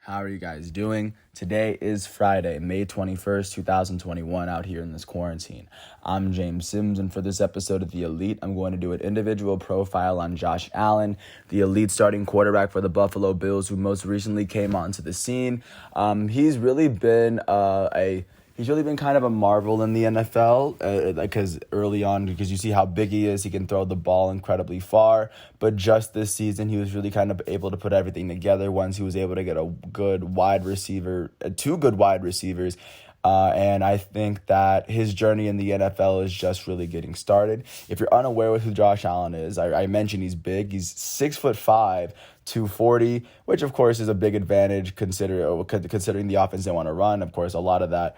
How are you guys doing? Today is Friday, May 21st, 2021, out here in this quarantine. I'm James Sims, and for this episode of The Elite, I'm going to do an individual profile on Josh Allen, the elite starting quarterback for the Buffalo Bills, who most recently came onto the scene. He's really been kind of a marvel in the NFL because early on, because you see how big he is, he can throw the ball incredibly far. But just this season, he was really kind of able to put everything together once he was able to get two good wide receivers. And I think that his journey in the NFL is just really getting started. If you're unaware with who Josh Allen is, I mentioned he's big. He's 6'5", 240, which of course is a big advantage considering the offense they want to run. Of course, a lot of that.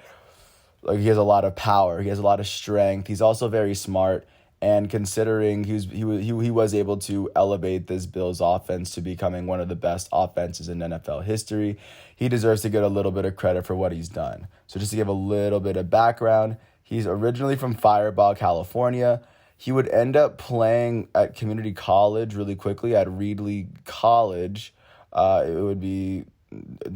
He has a lot of power. He has a lot of strength. He's also very smart. And considering he was able to elevate this Bills offense to becoming one of the best offenses in NFL history, he deserves to get a little bit of credit for what he's done. So just to give a little bit of background, he's originally from Fireball, California. He would end up playing at community college really quickly at Reedley College.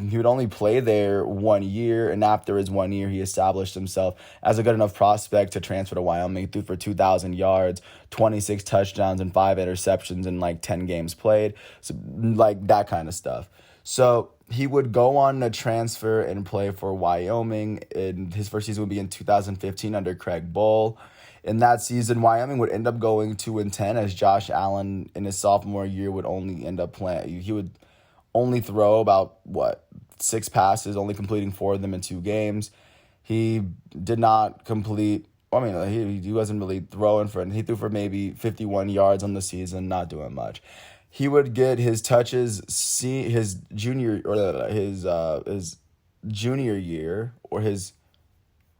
He would only play there 1 year, and after his 1 year, he established himself as a good enough prospect to transfer to Wyoming. He threw for 2,000 yards, 26 touchdowns, and 5 interceptions in 10 games played, so that kind of stuff. So he would go on to transfer and play for Wyoming, and his first season would be in 2015 under Craig Bowl. In that season, Wyoming would end up going 2-10, as Josh Allen in his sophomore year would only end up playing. He would only throw about 6 passes, only completing 4 of them in 2 games. He did not complete. He wasn't really throwing for it. He threw for maybe 51 yards on the season, not doing much. He would get his touches his junior year, or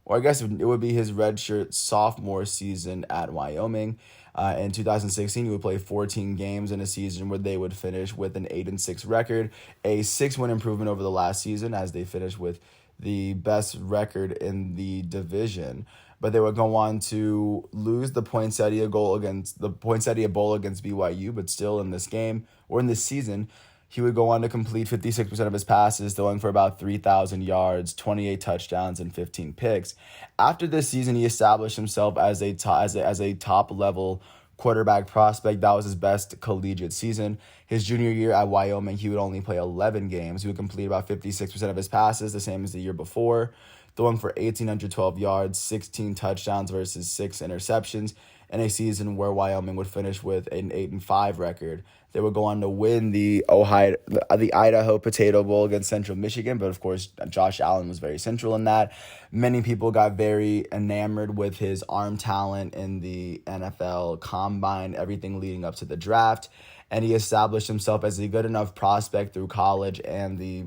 I guess it would be his redshirt sophomore season at Wyoming. In 2016, he would play 14 games in a season where they would finish with an 8-6 record, a 6-win improvement over the last season, as they finished with the best record in the division. But they would go on to lose the Poinsettia Bowl against BYU, but still in this game or in this season, he would go on to complete 56% of his passes, throwing for about 3,000 yards, 28 touchdowns, and 15 picks. After this season, he established himself as a top-level quarterback prospect. That was his best collegiate season. His junior year at Wyoming, he would only play 11 games. He would complete about 56% of his passes, the same as the year before, throwing for 1,812 yards, 16 touchdowns versus 6 interceptions, in a season where Wyoming would finish with an 8-5 record. They would go on to win the Idaho Potato Bowl against Central Michigan, but of course, Josh Allen was very central in that. Many people got very enamored with his arm talent in the NFL Combine, everything leading up to the draft, and he established himself as a good enough prospect through college and the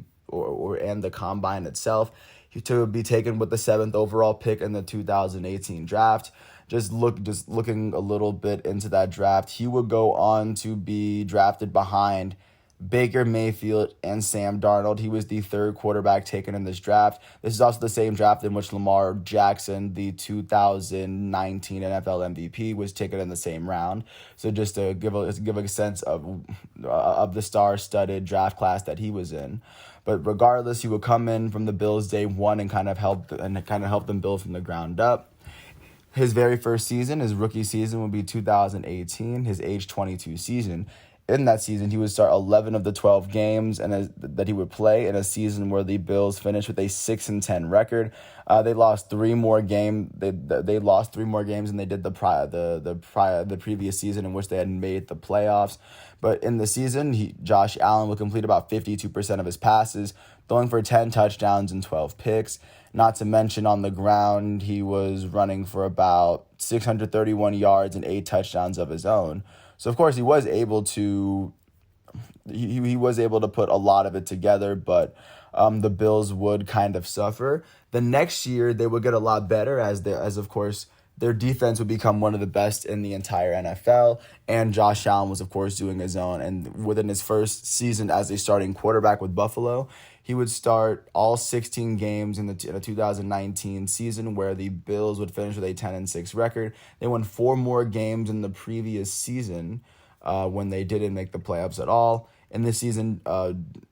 Combine itself. He would be taken with the 7th overall pick in the 2018 draft. Just looking a little bit into that draft, he would go on to be drafted behind Baker Mayfield and Sam Darnold. He was the 3rd quarterback taken in this draft. This is also the same draft in which Lamar Jackson, the 2019 NFL MVP, was taken in the same round. So just to give a sense of the star-studded draft class that he was in. But regardless, he would come in from the Bills day one and kind of help them build from the ground up. His very first season, his rookie season, would be 2018, his age 22 season. In that season, he would start 11 of the 12 games that he would play in a season where the Bills finished with a 6-10 record. They lost 3 more games. They lost 3 more games than they did the previous season in which they had made the playoffs. But in the season, Josh Allen would complete about 52% of his passes, throwing for 10 touchdowns and 12 picks. Not to mention on the ground, he was running for about 631 yards and 8 touchdowns of his own. So of course he was able to put a lot of it together, but the Bills would kind of suffer. The next year they would get a lot better as of course their defense would become one of the best in the entire NFL, and Josh Allen was of course doing his own. And within his first season as a starting quarterback with Buffalo, he would start all 16 games in the 2019 season, where the Bills would finish with a 10-6 record. They won 4 more games in the previous season when they didn't make the playoffs at all. In this season,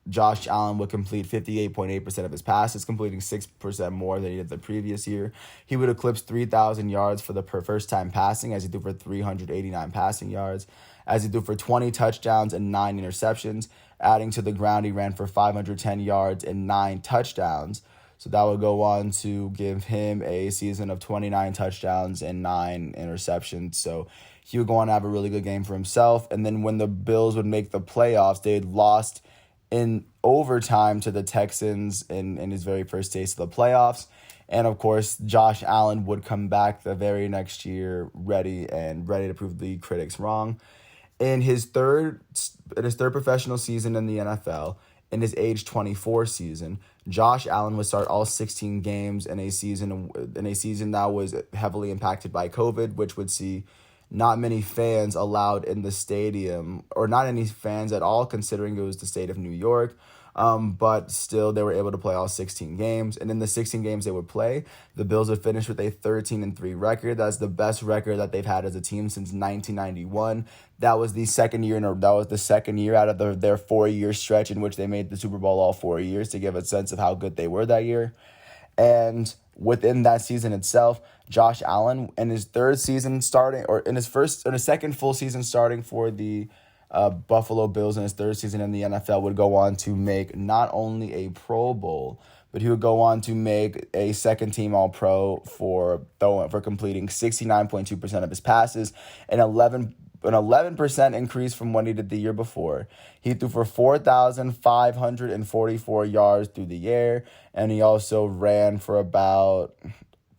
Josh Allen would complete 58.8% of his passes, completing 6% more than he did the previous year. He would eclipse 3,000 yards for the first time passing, as he threw for 389 passing yards, as he threw for 20 touchdowns and 9 interceptions. Adding to the ground, he ran for 510 yards and 9 touchdowns. So that would go on to give him a season of 29 touchdowns and 9 interceptions. So he would go on to have a really good game for himself. And then when the Bills would make the playoffs, they had lost in overtime to the Texans in his very first taste of the playoffs. And of course, Josh Allen would come back the very next year ready to prove the critics wrong. In his third professional season in the NFL, in his age 24 season, Josh Allen would start all 16 games in a season that was heavily impacted by COVID, which would see not many fans allowed in the stadium, or not any fans at all, considering it was the state of New York. But still, they were able to play all 16 games. And in the 16 games they would play, the Bills would finish with a 13-3 record. That's the best record that they've had as a team since 1991. That was the second year out of their 4-year stretch in which they made the Super Bowl all 4 years, to give a sense of how good they were that year. And within that season itself, Josh Allen, in his third season starting, or in his second full season starting for the Buffalo Bills in his third season in the NFL, would go on to make not only a Pro Bowl, but he would go on to make a second-team All-Pro for completing 69.2% of his passes, and 11% increase from what he did the year before. He threw for 4,544 yards through the air, and he also ran for about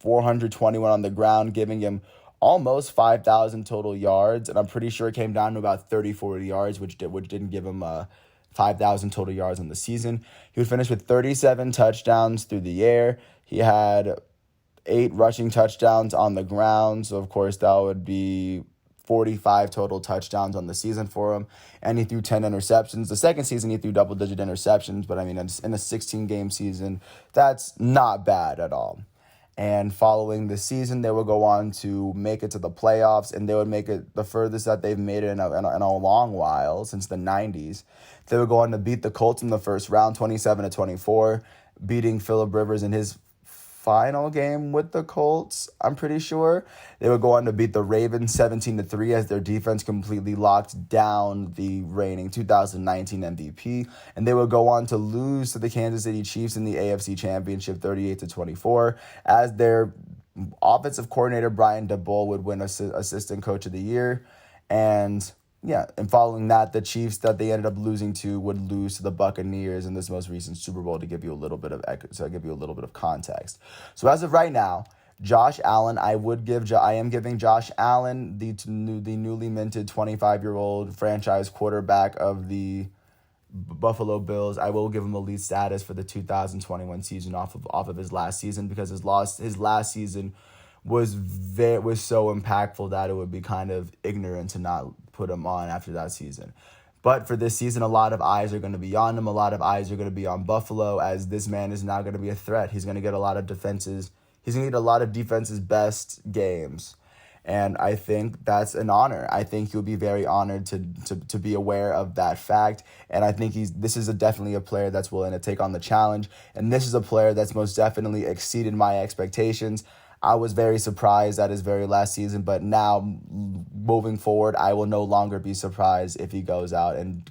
421 on the ground, giving him almost 5,000 total yards. And I'm pretty sure it came down to about 40 yards, which didn't give him 5,000 total yards in the season. He would finish with 37 touchdowns through the air. He had 8 rushing touchdowns on the ground. So, of course, that would be 45 total touchdowns on the season for him. And he threw 10 interceptions. The second season, he threw double-digit interceptions. But, I mean, in a 16-game season, that's not bad at all. And following the season, they would go on to make it to the playoffs, and they would make it the furthest that they've made it in a long while, since the 90s. They would go on to beat the Colts in the first round, 27-24, beating Phillip Rivers in his final game with the Colts, I'm pretty sure. They would go on to beat the Ravens 17-3 as their defense completely locked down the reigning 2019 MVP. And they would go on to lose to the Kansas City Chiefs in the AFC Championship 38-24 as their offensive coordinator Brian Daboll would win Assistant Coach of the Year. And following that, the Chiefs that they ended up losing to would lose to the Buccaneers in this most recent Super Bowl, to give you a little bit of context. So as of right now, Josh Allen, I am giving Josh Allen, the newly minted 25-year-old franchise quarterback of the Buffalo Bills, I will give him elite status for the 2021 season off of his last season, because his last season was so impactful that it would be kind of ignorant to not put him on after that season. But for this season, a lot of eyes are going to be on him. A lot of eyes are going to be on Buffalo, as this man is now going to be a threat. He's going to get a lot of defenses. He's going to get a lot of defense's best games. And I think that's an honor. I think he'll be very honored to be aware of that fact. And I think this is definitely a player that's willing to take on the challenge. And this is a player that's most definitely exceeded my expectations. I was very surprised at his very last season, but now moving forward, I will no longer be surprised if he goes out and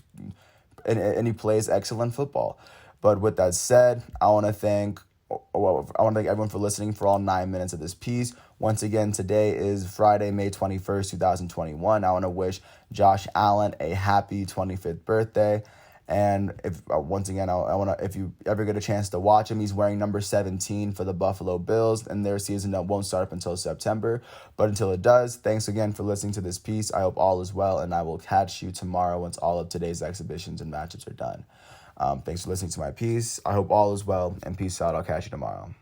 he plays excellent football. But with that said, I want to thank everyone for listening for all 9 minutes of this piece. Once again, today is Friday, May 21st, 2021. I want to wish Josh Allen a happy 25th birthday. And if you ever get a chance to watch him, he's wearing number 17 for the Buffalo Bills, and their season won't start up until September. But until it does, thanks again for listening to this piece. I hope all is well, and I will catch you tomorrow once all of today's exhibitions and matchups are done. Thanks for listening to my piece. I hope all is well, and peace out. I'll catch you tomorrow.